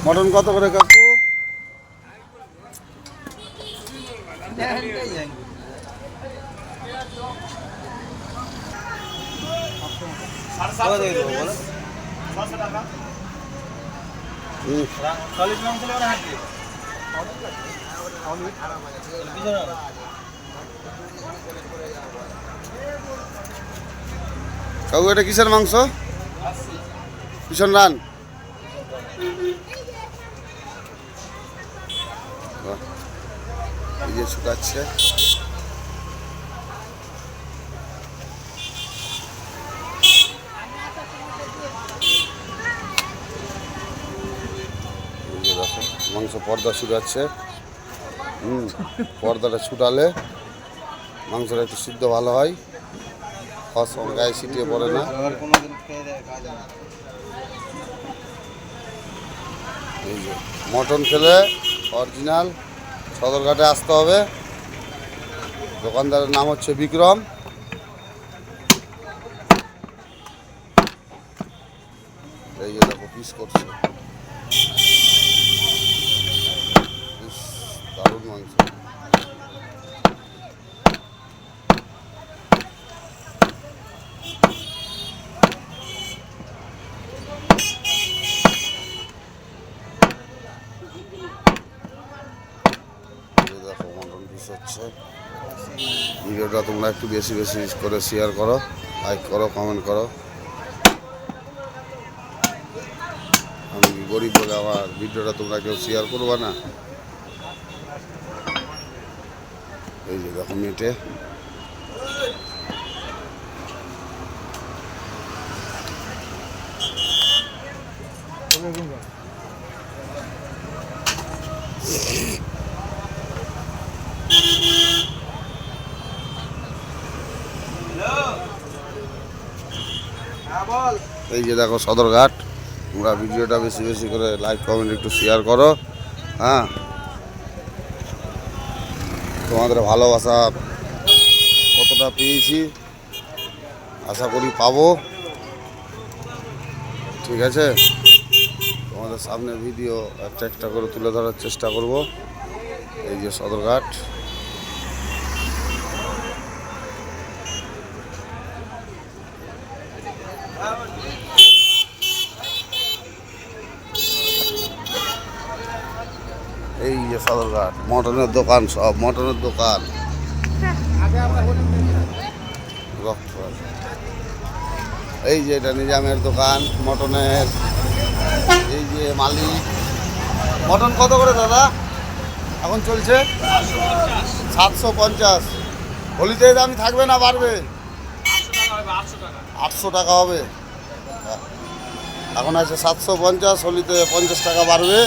Mutton কত করে কাকু? কাকু এটা কিসের মাংস? ভীষণ রান। এই যে শুকাচ্ছে। মাংস পর্দা শুকাচ্ছে। পর্দাটা ছুটালে মাংসটা একটু সিদ্ধ ভালো হয়, গায়ে ছিটিয়ে পড়ে না। এই যে মটন খেলে অরিজিনাল সদরঘাটে আসতে হবে। দোকানদারের নাম হচ্ছে বিক্রম। এই যে দেখো পিস করছে, দারুণ মাংস। দেখো মটন পিস হচ্ছে। ভিডিওটা তোমরা একটু বেশি বেশি করে শেয়ার করো, লাইক করো, কমেন্ট করো। আমি গরিব বলে আমার ভিডিওটা তোমরা কেউ শেয়ার করবা না। এই যে দেখো মেটে এই যে দেখো সদরঘাট। তোমরা ভিডিওটা বেশি বেশি করে লাইক কমেন্ট একটু শেয়ার করো। হ্যাঁ, তোমাদের ভালোবাসা কতটা পেয়েছি আশা করি পাবো। ঠিক আছে, তোমাদের সামনে ভিডিও একটা একটা করে তুলে ধরার চেষ্টা করব। এই যে সদরঘাট। এই যে সদরঘাট, মটনের দোকান, সব মটনের দোকান। এই যে এটা নিজামের দোকান মটনের। এই যে মালিক। মটন কত করে দাদা এখন চলছে? 750। হোলিতে দামি থাকবে না বাড়বে? 800 টাকা হবে। এখন আছে 750, হোলিতে 50 টাকা বাড়বে।